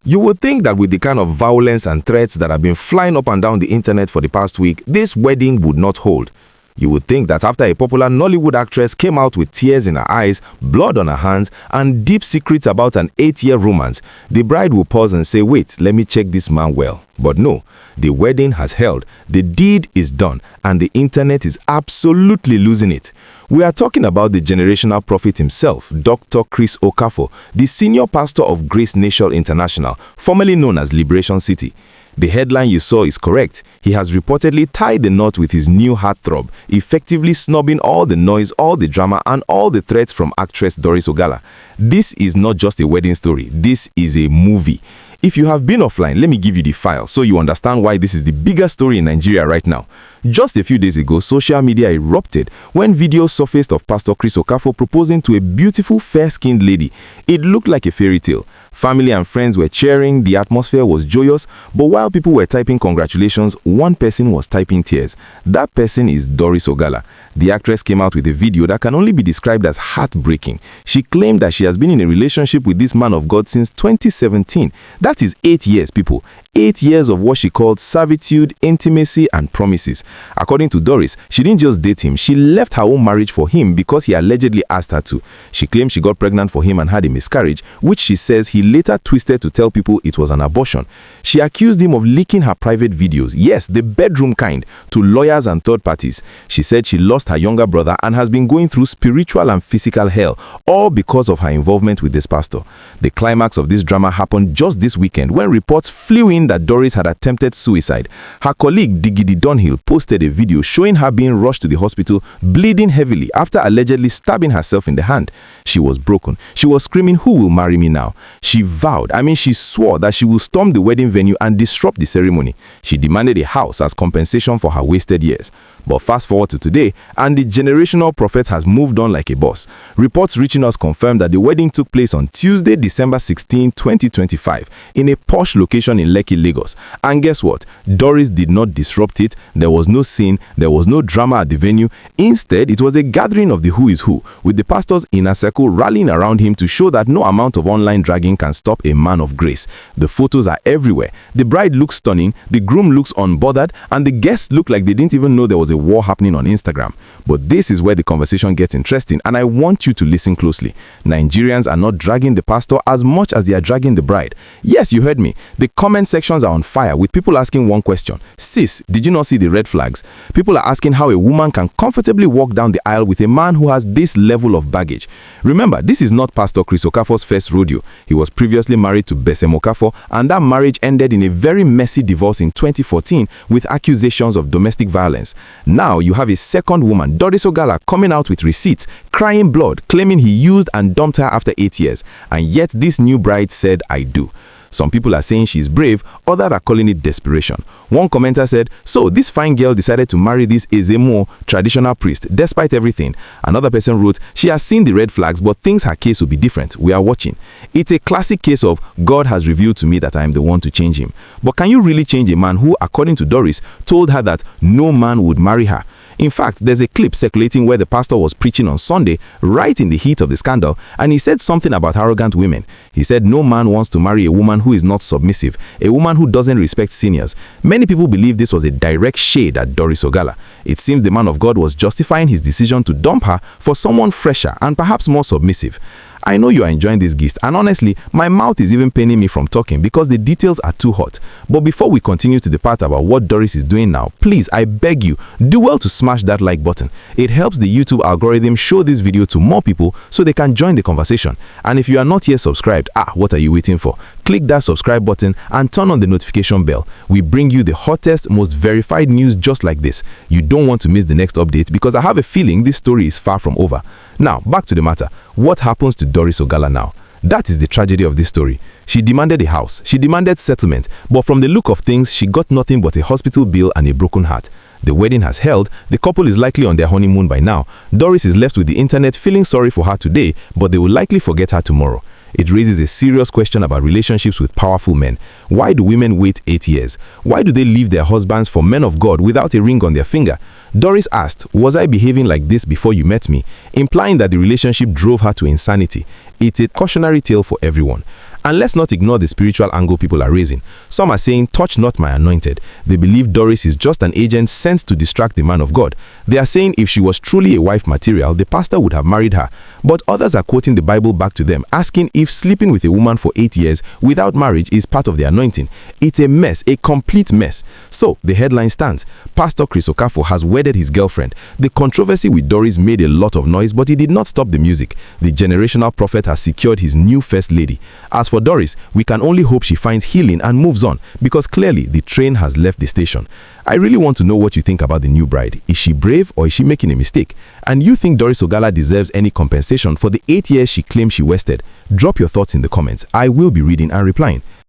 You would think that with the kind of violence and threats that have been flying up and down the internet for the past week, this wedding would not hold. You would think that after a popular Nollywood actress came out with tears in her eyes, blood on her hands, and deep secrets about an 8-year romance, the bride will pause and say, wait, let me check this man well. But no, the wedding has held, the deed is done, and the internet is absolutely losing it. We are talking about the generational prophet himself, Dr. Chris Okafor, the senior pastor of Grace Nation International, formerly known as Liberation City. The headline you saw is correct. He has reportedly tied the knot with his new heartthrob, effectively snubbing all the noise, all the drama, and all the threats from actress Doris Ogala. This is not just a wedding story. This is a movie. If you have been offline, let me give you the file so you understand why this is the biggest story in Nigeria right now. Just a few days ago, social media erupted when videos surfaced of Pastor Chris Okafor proposing to a beautiful, fair-skinned lady. It looked like a fairy tale. Family and friends were cheering, the atmosphere was joyous, but while people were typing congratulations, one person was typing tears. That person is Doris Ogala. The actress came out with a video that can only be described as heartbreaking. She claimed that she has been in a relationship with this man of God since 2017. That is 8 years, people. 8 years of what she called servitude, intimacy, and promises. According to Doris, she didn't just date him, she left her own marriage for him because he allegedly asked her to. She claimed she got pregnant for him and had a miscarriage, which she says he later twisted to tell people it was an abortion. She accused him of leaking her private videos, yes, the bedroom kind, to lawyers and third parties. She said she lost her younger brother and has been going through spiritual and physical hell, all because of her involvement with this pastor. The climax of this drama happened just this weekend when reports flew in that Doris had attempted suicide. Her colleague Digidi Dunhill posted a video showing her being rushed to the hospital, bleeding heavily after allegedly stabbing herself in the hand. She was broken. She was screaming, "Who will marry me now?" She she swore that she will storm the wedding venue and disrupt the ceremony. She demanded a house as compensation for her wasted years. But fast forward to today, and the generational prophet has moved on like a boss. Reports reaching us confirm that the wedding took place on Tuesday, December 16, 2025, in a posh location in Lekki, Lagos. And guess what? Doris did not disrupt it. There was no scene, there was no drama at the venue. Instead, it was a gathering of the who is who, with the pastor's inner circle rallying around him to show that no amount of online dragging can stop a man of grace. The photos are everywhere. The bride looks stunning, the groom looks unbothered, and the guests look like they didn't even know there was a war happening on Instagram. But this is where the conversation gets interesting, and I want you to listen closely. Nigerians are not dragging the pastor as much as they are dragging the bride. Yes, you heard me. The comment sections are on fire with people asking one question. Sis, did you not see the red flags? People are asking how a woman can comfortably walk down the aisle with a man who has this level of baggage. Remember, this is not Pastor Chris Okafor's first rodeo. He was previously married to Okafor, and that marriage ended in a very messy divorce in 2014 with accusations of domestic violence. Now you have a second woman, Doris Ogala, coming out with receipts, crying blood, claiming he used and dumped her after 8 years. And yet this new bride said, "I do." Some people are saying she's brave, others are calling it desperation. One commenter said, "So this fine girl decided to marry this Ezemo traditional priest despite everything." Another person wrote, "She has seen the red flags but thinks her case will be different. We are watching." It's a classic case of God has revealed to me that I am the one to change him. But can you really change a man who, according to Doris, told her that no man would marry her? In fact, there's a clip circulating where the pastor was preaching on Sunday, right in the heat of the scandal, and he said something about arrogant women. He said no man wants to marry a woman who is not submissive, a woman who doesn't respect seniors. Many people believe this was a direct shade at Doris Ogala. It seems the man of God was justifying his decision to dump her for someone fresher and perhaps more submissive. I know you are enjoying this gist, and honestly, my mouth is even paining me from talking because the details are too hot. But before we continue to the part about what Doris is doing now, please, I beg you, do well to smash that like button. It helps the YouTube algorithm show this video to more people so they can join the conversation. And if you are not yet subscribed, what are you waiting for? Click that subscribe button and turn on the notification bell. We bring you the hottest, most verified news just like this. You don't want to miss the next update because I have a feeling this story is far from over. Now, back to the matter. What happens to Doris Ogala now? That is the tragedy of this story. She demanded a house, she demanded settlement, but from the look of things, she got nothing but a hospital bill and a broken heart. The wedding has held, the couple is likely on their honeymoon by now. Doris is left with the internet feeling sorry for her today, but they will likely forget her tomorrow. It raises a serious question about relationships with powerful men. Why do women wait 8 years? Why do they leave their husbands for men of God without a ring on their finger? Doris asked, "Was I behaving like this before you met me?" implying that the relationship drove her to insanity. It's a cautionary tale for everyone. And let's not ignore the spiritual angle people are raising. Some are saying, touch not my anointed. They believe Doris is just an agent sent to distract the man of God. They are saying if she was truly a wife material, the pastor would have married her. But others are quoting the Bible back to them, asking if sleeping with a woman for 8 years without marriage is part of the anointing. It's a mess, a complete mess. So, the headline stands. Pastor Chris Okafor has wedded his girlfriend. The controversy with Doris made a lot of noise, but it did not stop the music. The generational prophet has secured his new first lady. As for Doris, we can only hope she finds healing and moves on, because clearly the train has left the station. I really want to know what you think about the new bride. Is she brave or is she making a mistake? And you think Doris Ogala deserves any compensation for the 8 years she claims she wasted? Drop your thoughts in the comments. I will be reading and replying.